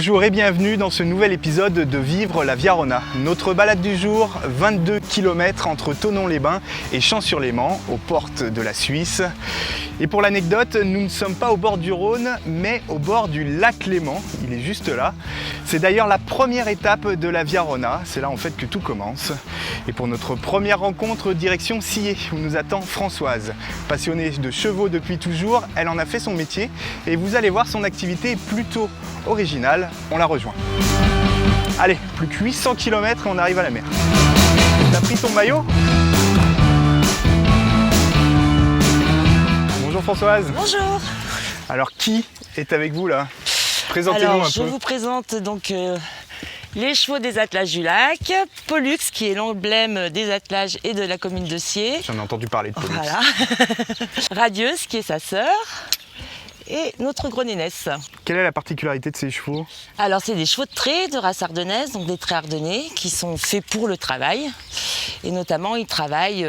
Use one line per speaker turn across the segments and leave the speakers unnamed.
Bonjour et bienvenue dans ce nouvel épisode de Vivre la Viarona. Notre balade du jour, 22 km entre Thonon-les-Bains et Champs-sur-Léman, aux portes de la Suisse. Et pour l'anecdote, nous ne sommes pas au bord du Rhône, mais au bord du lac Léman. Il est juste là. C'est d'ailleurs la première étape de la Viarona. C'est là en fait que tout commence. Et pour notre première rencontre, direction Sillé, où nous attend Françoise. Passionnée de chevaux depuis toujours, elle en a fait son métier. Et vous allez voir, son activité est plutôt originale. On la rejoint. Allez, plus que 800 km et on arrive à la mer. T'as pris ton maillot ? Bonjour Françoise.
Bonjour.
Alors qui est avec vous là ? Présentez-nous un peu.
Je vous présente donc les chevaux des attelages du lac, Pollux qui est l'emblème des attelages et de la commune de Sillé.
J'en ai entendu parler de Pollux.
Voilà. Radieuse qui est sa sœur. Et notre gros Nénès.
Quelle est la particularité de ces chevaux ?
Alors c'est des chevaux de trait de race ardennaise, donc des traits ardennais qui sont faits pour le travail. Et notamment ils travaillent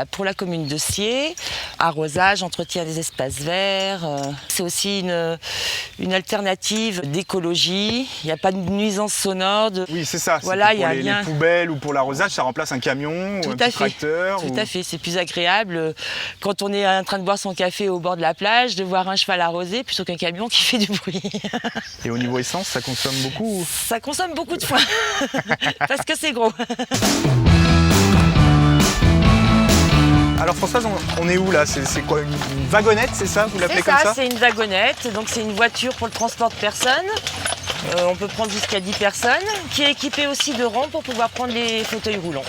pour la commune de Sillé, arrosage, entretien des espaces verts. C'est aussi une alternative d'écologie. Il n'y a pas de nuisance sonore.
Oui c'est ça,
voilà,
pour les poubelles ou pour l'arrosage, ça remplace un camion ou un petit tracteur.
Tout à fait, c'est plus agréable quand on est en train de boire son café au bord de la plage, de voir un cheval arrosé plutôt qu'un camion qui fait du bruit.
Et au niveau essence, ça consomme beaucoup ?
Ça consomme beaucoup de fois, parce que c'est gros.
Alors Françoise, on est où là ? C'est quoi, une wagonnette, c'est ça ? Vous l'appelez comme ça ?
C'est une wagonnette, donc c'est une voiture pour le transport de personnes. On peut prendre jusqu'à 10 personnes, qui est équipée aussi de rampes pour pouvoir prendre les fauteuils roulants.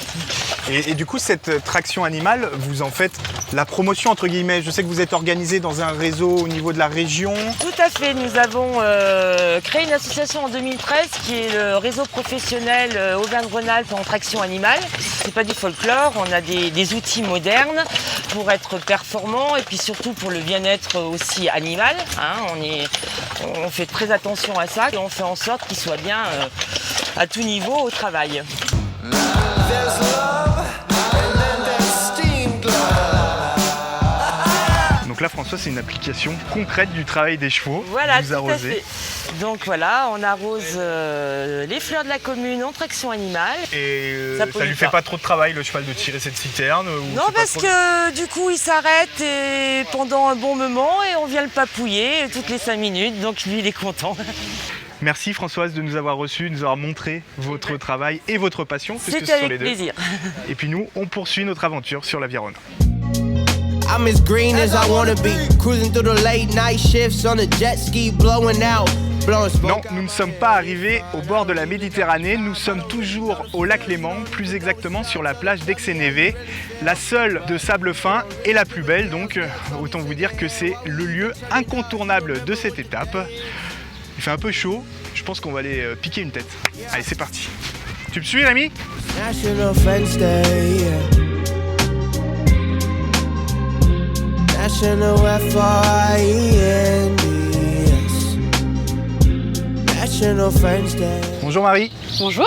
Et du coup, cette traction animale, vous en faites la promotion entre guillemets. Je sais que vous êtes organisé dans un réseau au niveau de la région.
Tout à fait, nous avons créé une association en 2013 qui est le réseau professionnel Auvergne-Rhône-Alpes en traction animale. C'est pas du folklore, on a des outils modernes pour être performants et puis surtout pour le bien-être aussi animal. On fait très attention à ça et on fait en sorte qu'il soit bien à tout niveau au travail.
Donc là François, c'est une application concrète du travail des chevaux.
Voilà,
vous arrosez.
tout à fait. Donc voilà, on arrose les fleurs de la commune en traction animale.
Et ça lui fait pas trop de travail le cheval de tirer cette citerne
Non, parce que du coup il s'arrête pendant un bon moment et on vient le papouiller toutes les 5 minutes, donc lui il est content.
Merci Françoise de nous avoir reçus, de nous avoir montré votre travail et votre passion.
C'était avec plaisir.
Et puis nous, on poursuit notre aventure sur la Viarona.
I'm as green as I wanna be, cruising through the late night shifts on a jet ski, blowing out.
Non, nous ne sommes pas arrivés au bord de la Méditerranée, nous sommes toujours au lac Léman, plus exactement sur la plage d'Aix-et-Névé, la seule de sable fin et la plus belle, donc autant vous dire que c'est le lieu incontournable de cette étape. Il fait un peu chaud, je pense qu'on va aller piquer une tête. Allez, c'est parti. Tu me suis, Rémi ?
National Friends Day, yeah. National FRIENDS, National Friends Day.
Bonjour Marie.
Bonjour.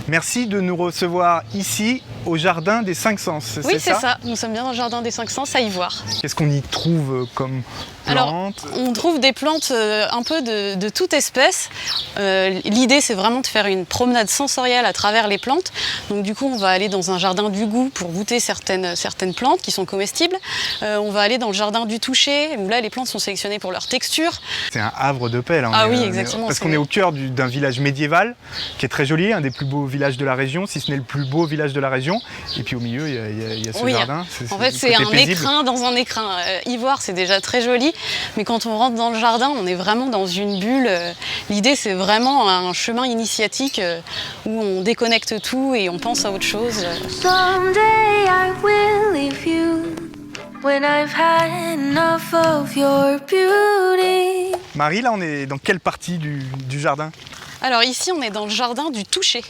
Merci de nous recevoir ici au Jardin des Cinq Sens,
Oui, c'est ça. Nous sommes bien dans le Jardin des Cinq Sens à Ivoire.
Qu'est-ce qu'on y trouve comme plantes ?
Alors, on trouve des plantes un peu de toute espèce. L'idée, c'est vraiment de faire une promenade sensorielle à travers les plantes. Donc du coup, on va aller dans un jardin du goût pour goûter certaines plantes qui sont comestibles. On va aller dans le jardin du toucher, où là, les plantes sont sélectionnées pour leur texture.
C'est un havre de paix, là.
Oui, exactement.
Parce qu'on est au cœur d'un village médiéval, qui est très joli, un des plus beaux villages de la région, si ce n'est le plus beau village de la région. Et puis au milieu, il y a ce jardin.
En fait, c'est un écrin dans un écrin. Ivoire, c'est déjà très joli, mais quand on rentre dans le jardin, on est vraiment dans une bulle. L'idée, c'est vraiment un chemin initiatique où on déconnecte tout et on pense à autre chose.
Someday I will leave you when I've had enough of your beauty.
Marie, là, on est dans quelle partie du jardin ?
Alors ici, on est dans le jardin du toucher.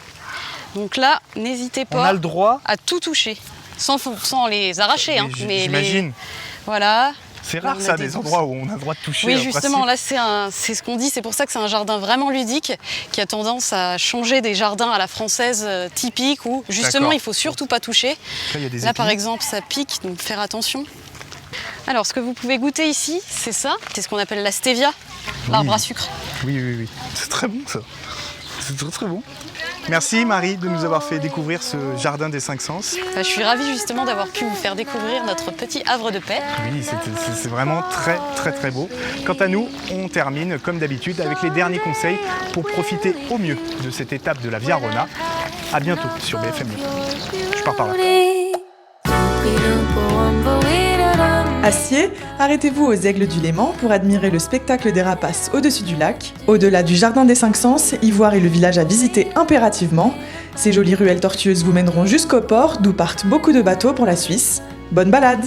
Donc là, n'hésitez pas
on a le droit
à tout toucher, sans les arracher.
Mais j'imagine.
Voilà.
C'est rare ça, des endroits où on a le droit de toucher.
Oui, justement, là c'est ce qu'on dit, c'est pour ça que c'est un jardin vraiment ludique qui a tendance à changer des jardins à la française typique où justement il faut surtout pas toucher. Là par exemple ça pique, donc faire attention. Alors ce que vous pouvez goûter ici, c'est ça, c'est ce qu'on appelle la stevia, l'arbre à sucre.
Oui. C'est très bon ça. C'est très très bon. Merci Marie de nous avoir fait découvrir ce jardin des 5 sens.
Je suis ravie justement d'avoir pu vous faire découvrir notre petit havre de paix.
Oui, c'est vraiment très beau. Quant à nous, on termine comme d'habitude avec les derniers conseils pour profiter au mieux de cette étape de la Via Rona. À bientôt sur BFM Lyon. Je pars par là.
À Sciez, arrêtez-vous aux Aigles du Léman pour admirer le spectacle des rapaces au-dessus du lac. Au-delà du jardin des 5 sens, Ivoire est le village à visiter impérativement. Ces jolies ruelles tortueuses vous mèneront jusqu'au port, d'où partent beaucoup de bateaux pour la Suisse. Bonne balade!